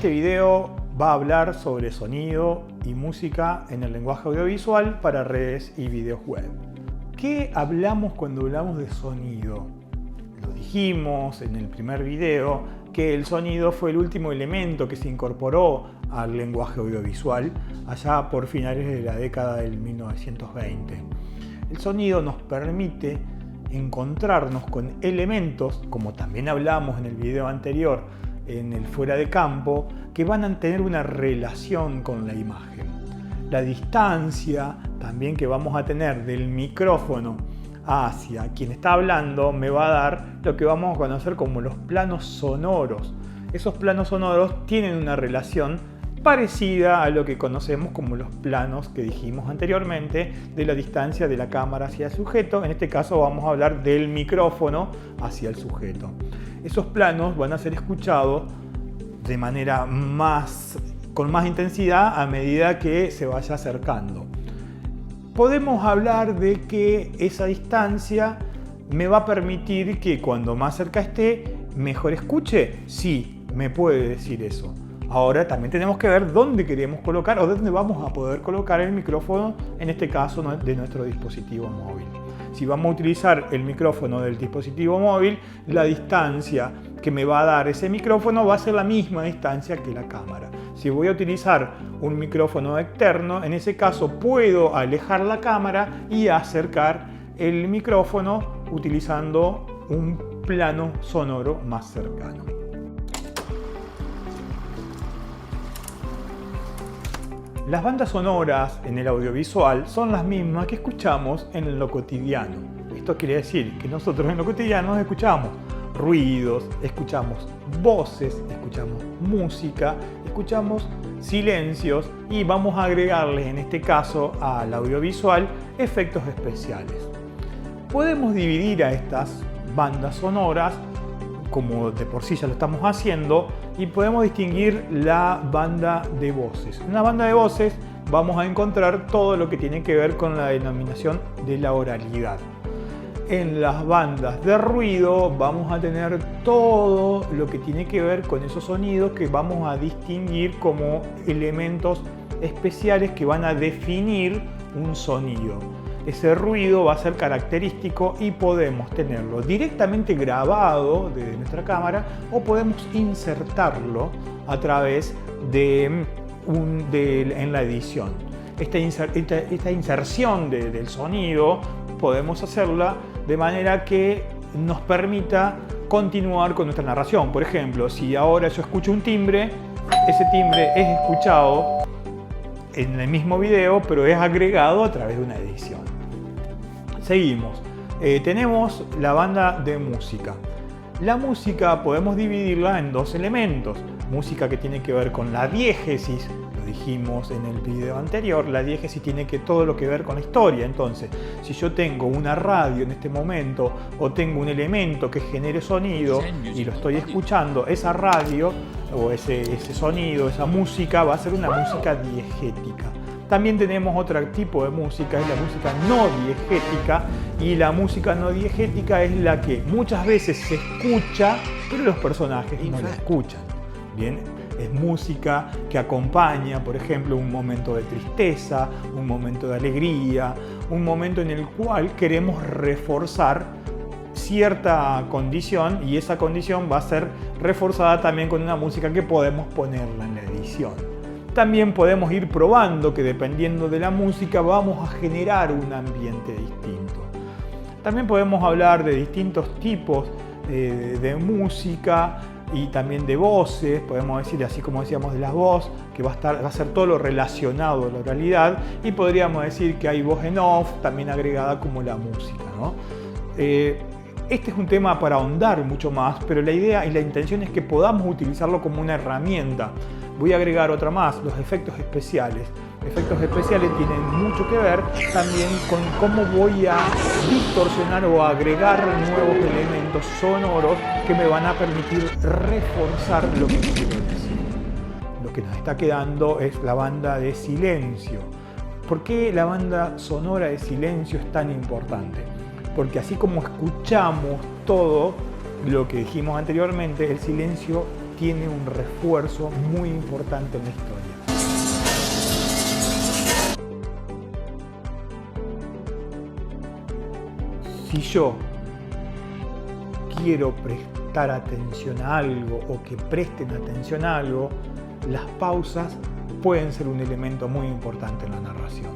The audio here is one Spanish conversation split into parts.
Este video va a hablar sobre sonido y música en el lenguaje audiovisual para redes y videos web. ¿Qué hablamos cuando hablamos de sonido? Lo dijimos en el primer video que el sonido fue el último elemento que se incorporó al lenguaje audiovisual allá por finales de la década del 1920. El sonido nos permite encontrarnos con elementos, como también hablamos en el video anterior, en el fuera de campo, que van a tener una relación con la imagen. La distancia también que vamos a tener del micrófono hacia quien está hablando me va a dar lo que vamos a conocer como los planos sonoros. Esos planos sonoros tienen una relación parecida a lo que conocemos como los planos que dijimos anteriormente de la distancia de la cámara hacia el sujeto. En este caso vamos a hablar del micrófono hacia el sujeto. Esos planos van a ser escuchados de manera con más intensidad a medida que se vaya acercando. Podemos hablar de que esa distancia me va a permitir que cuando más cerca esté, mejor escuche. Sí, me puede decir eso. Ahora también tenemos que ver dónde queremos colocar o dónde vamos a poder colocar el micrófono, en este caso de nuestro dispositivo móvil. Si vamos a utilizar el micrófono del dispositivo móvil, la distancia que me va a dar ese micrófono va a ser la misma distancia que la cámara. Si voy a utilizar un micrófono externo, en ese caso puedo alejar la cámara y acercar el micrófono utilizando un plano sonoro más cercano. Las bandas sonoras en el audiovisual son las mismas que escuchamos en lo cotidiano. Esto quiere decir que nosotros en lo cotidiano escuchamos ruidos, escuchamos voces, escuchamos música, escuchamos silencios y vamos a agregarles en este caso al audiovisual efectos especiales. Podemos dividir a estas bandas sonoras, como de por sí ya lo estamos haciendo, y podemos distinguir la banda de voces. En una banda de voces vamos a encontrar todo lo que tiene que ver con la denominación de la oralidad. En las bandas de ruido vamos a tener todo lo que tiene que ver con esos sonidos que vamos a distinguir como elementos especiales que van a definir un sonido. Ese ruido va a ser característico y podemos tenerlo directamente grabado desde nuestra cámara o podemos insertarlo a través en la edición. Esta inserción del sonido podemos hacerla de manera que nos permita continuar con nuestra narración. Por ejemplo, si ahora yo escucho un timbre, ese timbre es escuchado en el mismo video, pero es agregado a través de una edición. Seguimos. Tenemos la banda de música. La música podemos dividirla en dos elementos. Música que tiene que ver con la diégesis, lo dijimos en el video anterior, la diégesis tiene todo lo que ver con la historia. Entonces, si yo tengo una radio en este momento o tengo un elemento que genere sonido y lo estoy escuchando, esa radio o ese sonido, esa música va a ser una música diegética. También tenemos otro tipo de música, es la música no diegética, y la música no diegética es la que muchas veces se escucha, pero los personajes no la escuchan. Bien, es música que acompaña, por ejemplo, un momento de tristeza, un momento de alegría, un momento en el cual queremos reforzar cierta condición y esa condición va a ser reforzada también con una música que podemos ponerla en la edición. También podemos ir probando que dependiendo de la música vamos a generar un ambiente distinto. También podemos hablar de distintos tipos de música y también de voces. Podemos decir, así como decíamos de las voces, que va a ser todo lo relacionado a la oralidad, y podríamos decir que hay voz en off, también agregada como la música, ¿no? Este es un tema para ahondar mucho más, pero la idea y la intención es que podamos utilizarlo como una herramienta. Voy a agregar otra más, los efectos especiales. Efectos especiales tienen mucho que ver también con cómo voy a distorsionar o agregar nuevos elementos sonoros que me van a permitir reforzar lo que quiero decir. Lo que nos está quedando es la banda de silencio. ¿Por qué la banda sonora de silencio es tan importante? Porque así como escuchamos todo lo que dijimos anteriormente, el silencio tiene un refuerzo muy importante en la historia. Si yo quiero prestar atención a algo o que presten atención a algo, las pausas pueden ser un elemento muy importante en la narración.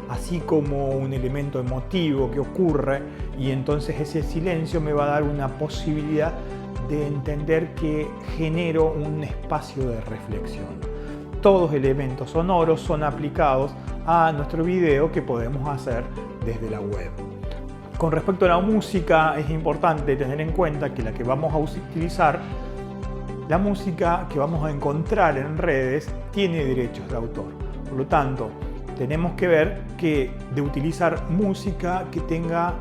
Así como un elemento emotivo que ocurre y entonces ese silencio me va a dar una posibilidad de entender que genero un espacio de reflexión. Todos elementos sonoros son aplicados a nuestro video que podemos hacer desde la web. Con respecto a la música, es importante tener en cuenta que la que vamos a utilizar, la música que vamos a encontrar en redes, tiene derechos de autor. Por lo tanto, tenemos que ver que de utilizar música que tenga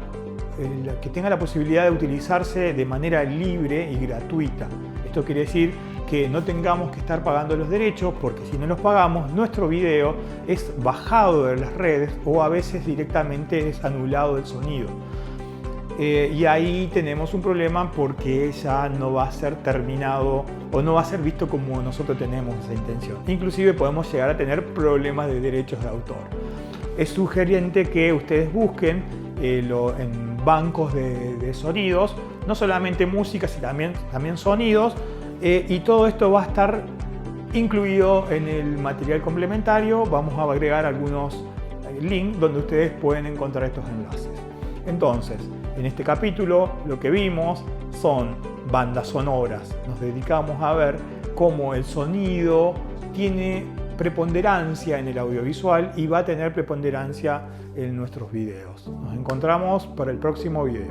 la posibilidad de utilizarse de manera libre y gratuita. Esto quiere decir que no tengamos que estar pagando los derechos, porque si no los pagamos, nuestro video es bajado de las redes o a veces directamente es anulado el sonido. Y ahí tenemos un problema porque ya no va a ser terminado o no va a ser visto como nosotros tenemos esa intención. Inclusive podemos llegar a tener problemas de derechos de autor. Es sugerente que ustedes busquen en bancos de sonidos, no solamente música, sino también sonidos, y todo esto va a estar incluido en el material complementario. Vamos a agregar algunos links donde ustedes pueden encontrar estos enlaces. Entonces, en este capítulo lo que vimos son bandas sonoras. Nos dedicamos a ver cómo el sonido tiene preponderancia en el audiovisual y va a tener preponderancia en nuestros videos. Nos encontramos para el próximo video.